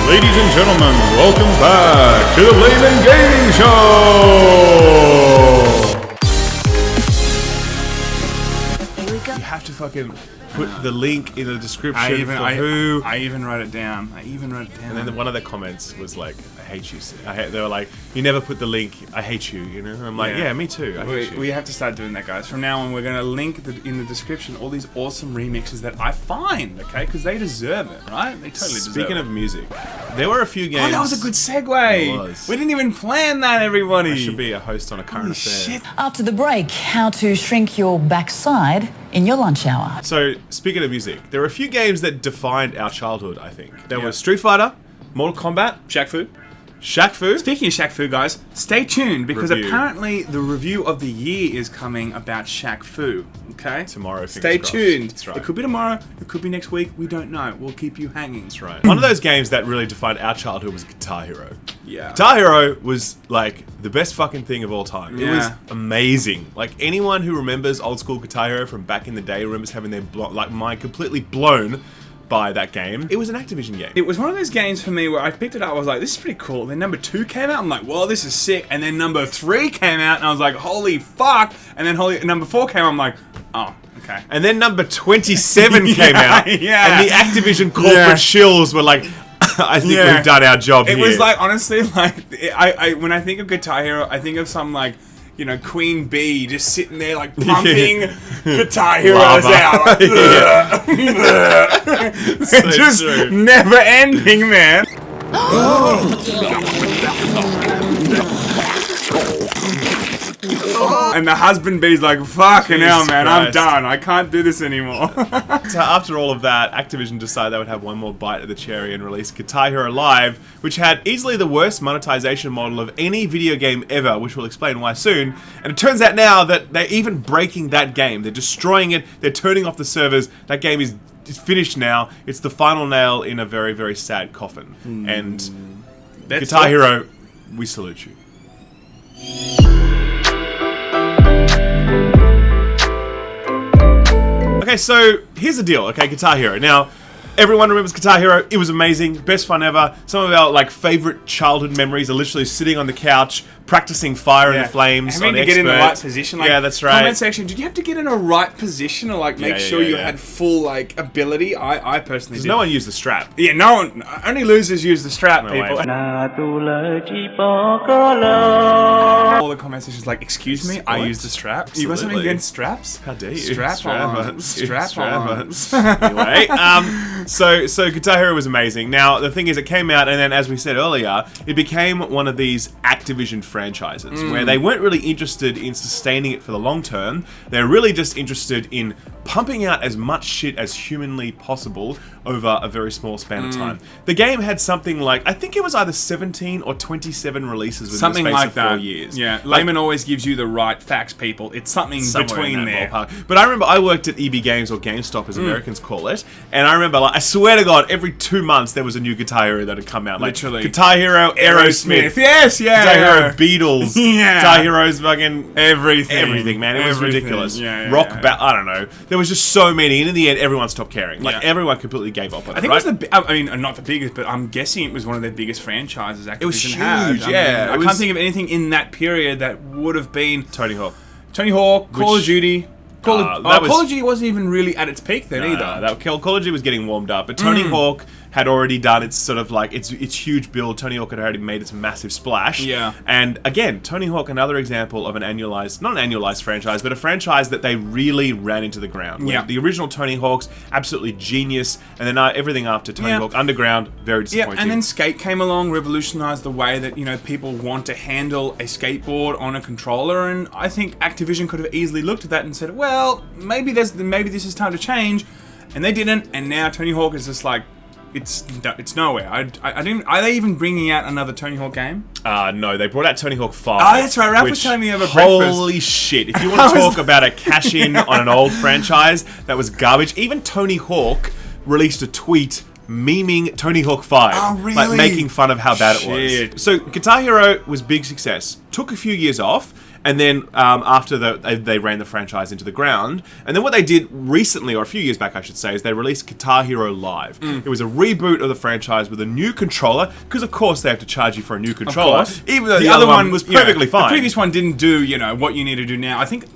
Ladies and gentlemen, welcome back to the Laymen Gaming Show! Here we go. You have to fucking put the link in the description I even wrote it down. And then one of the comments was like, I hate you. They were like, you never put the link, I hate you, you know? And I'm like, yeah, me too. I hate you. We have to start doing that, guys. From now on, we're going to link in the description all these awesome remixes that I find, okay? Because they deserve it, right? They totally deserve it. Speaking of music, there were a few games... Oh, that was a good segue. It was. We didn't even plan that, everybody. I should be a host on a current affair. Shit. After the break, how to shrink your backside in your lunch hour. So, speaking of music, there were a few games that defined our childhood, I think. There was Street Fighter, Mortal Kombat, Shaq Fu. Shaq Fu. Speaking of Shaq Fu, guys, stay tuned because Review. apparently the review of the year is coming about Shaq Fu. Okay? Tomorrow, Stay fingers crossed. tuned. That's right. It could be tomorrow, it could be next week, we don't know. We'll keep you hanging. That's right. One of those games that really defined our childhood was Guitar Hero. Yeah. Guitar Hero was like the best fucking thing of all time. It was Yeah. amazing. Like anyone who remembers old school Guitar Hero from back in the day remembers having their mind completely blown by that game. It was an Activision game. It was one of those games for me where I picked it up, I was like, this is pretty cool. And then number 2 came out, I'm like, well, this is sick. And then number 3 came out, and I was like, holy fuck. And then number 4 came out, I'm like, oh, okay. And then number 27 came out, yeah. and the Activision corporate shills were like, I think we've done our job here. It was like, honestly, like, I when I think of Guitar Hero, I think of some, like, you know, Queen Bee just sitting there, like, pumping Guitar Heroes out. Like, So just true. never ending, man. And the husband bee's like, fucking hell, Jesus man, I'm Christ. done. I can't do this anymore. So after all of that, Activision decided they would have one more bite at the cherry and release Guitar Hero Live, which had easily the worst monetization model of any video game ever, which we'll explain why soon. And it turns out now that they're even breaking that game. They're destroying it. They're turning off the servers. That game is finished now. It's the final nail in a very, very sad coffin. And Guitar Hero, we salute you. Okay, so here's the deal, okay, Guitar Hero. Now, everyone remembers Guitar Hero. It was amazing, best fun ever. Some of our like favorite childhood memories are literally sitting on the couch, practicing Fire in the Flames Having on to get in the Expert. right position. Like, yeah, that's right. Comment section, did you have to get in a right position to like make sure you had full like ability? I personally did. No one used the strap. Yeah, no one. Only losers use the strap, people. Wait. All the comments are just like, excuse me, I use the strap. You got something Absolutely. against straps? How dare you? Strap-ons. Strap-ons. Anyway, so Guitar Hero was amazing. Now, the thing is, it came out, and then, as we said earlier, it became one of these Activision franchises, where they weren't really interested in sustaining it for the long term. They're really just interested in pumping out as much shit as humanly possible over a very small span of time. The game had something like, I think it was either 17 or 27 releases within Something the space like of that. 4 years. Yeah, Like, Layman always gives you the right facts, people. It's something somewhere between in that there. ballpark. But I remember I worked at EB Games, or GameStop as Americans call it, and I remember, like, I swear to God, every 2 months there was a new Guitar Hero that had come out. Like, Literally. Guitar Hero, Aerosmith, Yes, yeah. Guitar Hero, Beatles, Yeah. Guitar Heroes, fucking Everything. man. It was Everything. ridiculous. Yeah, Rock, yeah. I don't know. There was just so many, and in the end, everyone stopped caring. Like, Yeah. everyone completely gave up on it. I think right? it was I mean, not the biggest, but I'm guessing it was one of their biggest franchises Activision was had. huge, yeah. I It can't was- think of anything in that period that would have been Tony Hawk. Tony Hawk, Call of Which- Duty. that was- Call of Duty wasn't even really at its peak then either. That Call of Duty was getting warmed up, but Tony Hawk had already done its sort of like its huge build. Tony Hawk had already made its massive splash. Yeah. And again, Tony Hawk, another example of not an annualized franchise, but a franchise that they really ran into the ground. Yeah. The original Tony Hawk's absolutely genius, and then everything after Tony Yeah. Hawk Underground, very Yeah, disappointing. and then skate came along, revolutionized the way that, you know, people want to handle a skateboard on a controller, and I think Activision could have easily looked at that and said, well, maybe this is time to change, and they didn't, and now Tony Hawk is just like, it's nowhere. I didn't. Are they even bringing out another Tony Hawk game? No, they brought out Tony Hawk 5. Oh, that's right. Ralph was which, telling me over breakfast. Holy shit. If you want to talk about a cash-in on an old franchise, that was garbage. Even Tony Hawk released a tweet memeing Tony Hawk 5. Oh, really? Like, making fun of how bad it Shit. was. So, Guitar Hero was big success. Took a few years off. And then after they ran the franchise into the ground. And then what they did recently, or a few years back I should say, is they released Guitar Hero Live. It was a reboot of the franchise with a new controller, because of course they have to charge you for a new controller, even though the other one was perfectly fine. The previous one didn't do, you know, what you need to do now. I think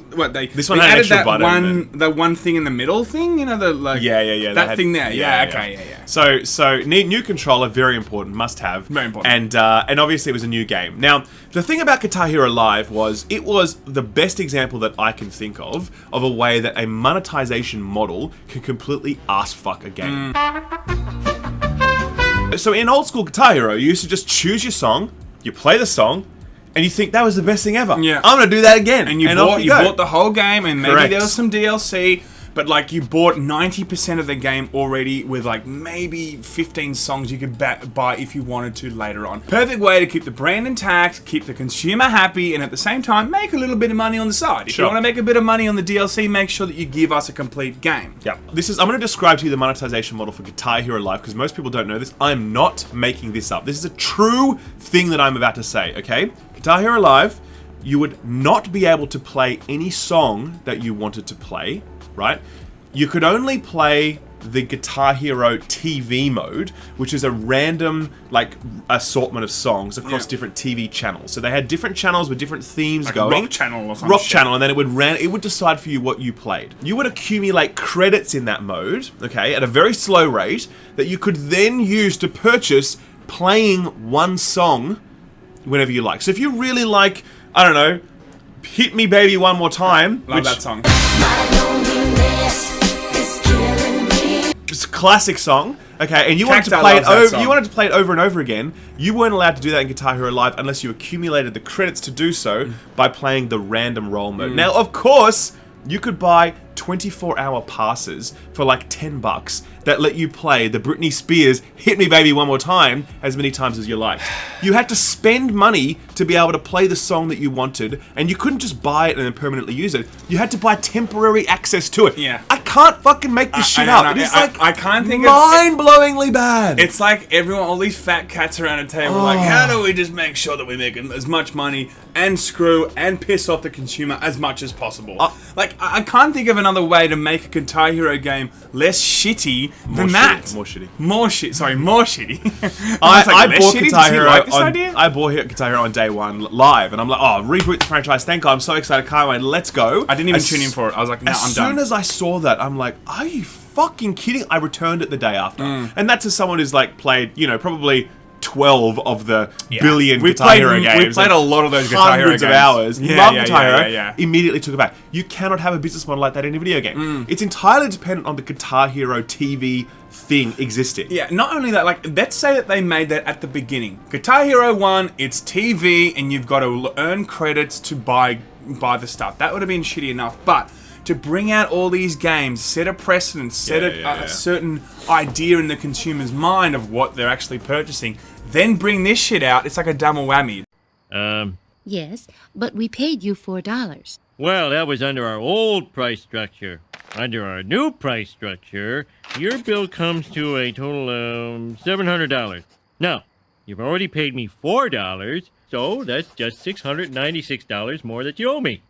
this one had an extra button. The one thing in the middle thing, you know, the like that thing there. Yeah. So new controller, very important, must have. Very important. And obviously it was a new game. Now, the thing about Guitar Hero Live was it was the best example that I can think of a way that a monetization model can completely ass fuck a game. So in old school Guitar Hero, you used to just choose your song, you play the song, and you think that was the best thing ever. Yeah. I'm gonna do that again. And you bought the whole game, and maybe there was some DLC. But like you bought 90% of the game already with like maybe 15 songs you could buy if you wanted to later on. Perfect way to keep the brand intact, keep the consumer happy, and at the same time make a little bit of money on the side. If you want to make a bit of money on the DLC, make sure that you give us a complete game. Yeah. I'm going to describe to you the monetization model for Guitar Hero Live because most people don't know this. I'm not making this up. This is a true thing that I'm about to say, okay? Guitar Hero Live, you would not be able to play any song that you wanted to play. Right? You could only play the Guitar Hero TV mode, which is a random like assortment of songs across different TV channels. So they had different channels with different themes like going. Rock channel or something. Rock channel, and then it would decide for you what you played. You would accumulate credits in that mode, okay, at a very slow rate that you could then use to purchase playing one song whenever you like. So if you really like, I don't know, Hit Me Baby One More Time. Love that song. It's a classic song, okay, and you wanted to play it over. You wanted to play it over and over again. You weren't allowed to do that in Guitar Hero Live unless you accumulated the credits to do so by playing the random roll mode. Now, of course, you could buy 24-hour passes for like $10 that let you play the Britney Spears Hit Me Baby One More Time as many times as you liked. You had to spend money to be able to play the song that you wanted, and you couldn't just buy it and then permanently use it. You had to buy temporary access to it. Yeah. I can't fucking make this shit up. It is like I can't think mind-blowingly bad. It's like everyone, all these fat cats around a table, like, how do we just make sure that we make as much money and screw and piss off the consumer as much as possible? Like, I can't think of another way to make a Guitar Hero game less shitty than that. More shitty. More shitty. I bought Guitar Hero I bought Guitar Hero on day one live, and I'm like, oh, reboot the franchise. Thank God, I'm so excited. Can't wait. Let's go. I didn't even tune in for it. I was like, no, I'm done. As soon as I saw that, I'm like, are you fucking kidding? I returned it the day after. And that's as someone who's like played, you know, probably 12 of the billion Guitar Hero games. We played a lot of those Guitar Hero games. Hundreds of hours. Love Guitar Hero. Immediately took it back. You cannot have a business model like that in a video game. It's entirely dependent on the Guitar Hero TV thing existing. Yeah, not only that, like, let's say that they made that at the beginning. Guitar Hero 1, it's TV, and you've got to earn credits to buy the stuff. That would have been shitty enough, but to bring out all these games, set a precedent, set a certain idea in the consumer's mind of what they're actually purchasing, then bring this shit out, it's like a double whammy. Yes, but we paid you $4. Well, that was under our old price structure. Under our new price structure, your bill comes to a total of $700. Now, you've already paid me $4, so that's just $696 more that you owe me.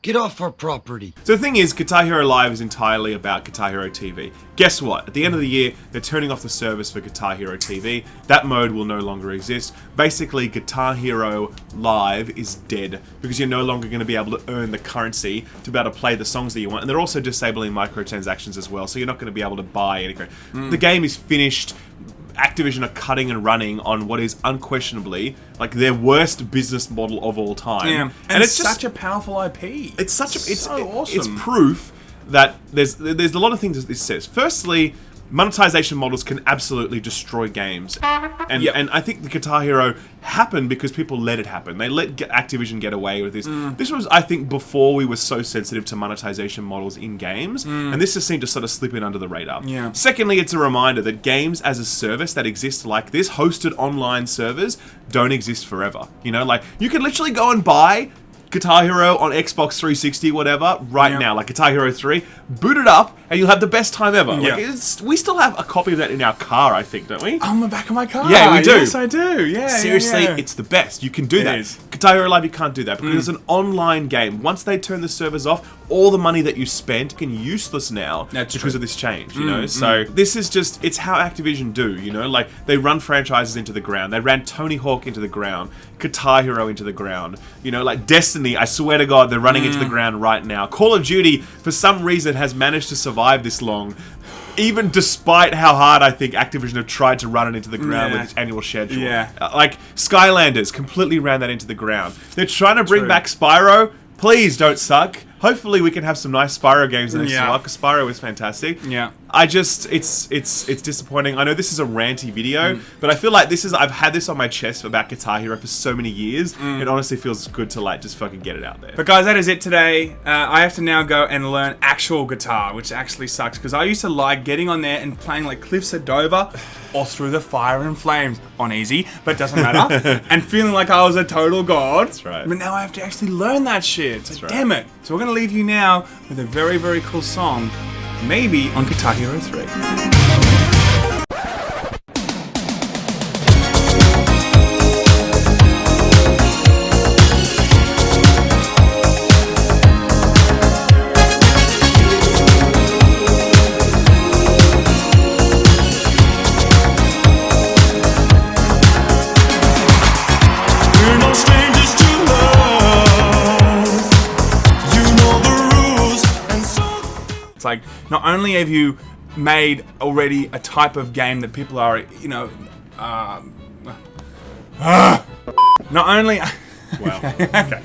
Get off our property. So the thing is, Guitar Hero Live is entirely about Guitar Hero TV. Guess what? At the end of the year, they're turning off the service for Guitar Hero TV. That mode will no longer exist. Basically, Guitar Hero Live is dead because you're no longer going to be able to earn the currency to be able to play the songs that you want. And they're also disabling microtransactions as well, so you're not going to be able to buy any credit. The game is finished. Activision are cutting and running on what is unquestionably like their worst business model of all time. Yeah. And it's such a powerful IP. It's such a so awesome. It's proof that there's a lot of things that this says. Firstly, monetization models can absolutely destroy games. And I think the Guitar Hero happened because people let it happen. They let Activision get away with this. This was, I think, before we were so sensitive to monetization models in games. And this just seemed to sort of slip in under the radar. Yeah. Secondly, it's a reminder that games as a service that exist like this, hosted online servers, don't exist forever. You know, like, you can literally go and buy Guitar Hero on Xbox 360, whatever, right now, like Guitar Hero 3, boot it up, and you'll have the best time ever. Yeah. Like, we still have a copy of that in our car, I think, don't we? On the back of my car. Yeah, we do. Yes, I do. Yeah. Seriously, yeah. it's the best. You can do that. is. Guitar Hero Live, you can't do that because it's an online game. Once they turn the servers off, all the money that you spent can useless now because of this change, you know? So this is just, it's how Activision do, you know? Like, they run franchises into the ground. They ran Tony Hawk into the ground, Guitar Hero into the ground. You know, like Destiny, I swear to God, they're running into the ground right now. Call of Duty, for some reason, has managed to survive this long. Even despite how hard I think Activision have tried to run it into the ground with its annual schedule. Yeah. Like, Skylanders completely ran that into the ground. They're trying to bring back Spyro. Please don't suck. Hopefully we can have some nice Spyro games in the next while, because Spyro is fantastic. Yeah. I just, it's disappointing. I know this is a ranty video, but I feel like I've had this on my chest about Guitar Hero for so many years. It honestly feels good to like just fucking get it out there. But guys, that is it today. I have to now go and learn actual guitar, which actually sucks, because I used to like getting on there and playing like Cliff Sedova or Through the Fire and Flames on easy, but it doesn't matter, and feeling like I was a total god. That's right. But now I have to actually learn that shit. So right. damn it. So we're going to leave you now with a very, very cool song, maybe on Guitar Hero 3. It's like, not only have you made already a type of game that people are, you know, not only... Wow. Okay.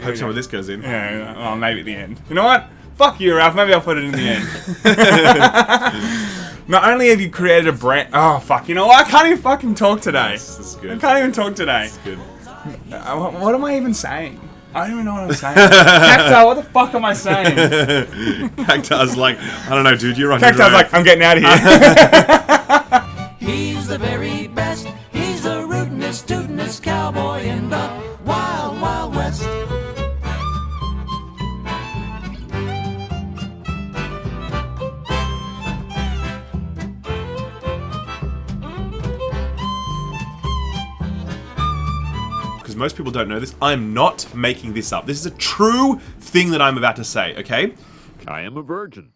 Hope some of this goes in. Yeah, well, maybe at the end. You know what? Fuck you, Ralph. Maybe I'll put it in the end. Not only have you created a brand... Oh, fuck. You know what? I can't even fucking talk today. This is good. I can't even talk today. This is good. What am I even saying? I don't even know what I'm saying. Cacti, what the fuck am I saying? Cacti's like, I don't know, dude, you're on Cacti's your own. like, I'm getting out of here. He's the very best. He's the rootinest, tootinest cowboy in the wild, wild west. Because most people don't know this, I'm not making this up. This is a true thing that I'm about to say, okay? I am a virgin.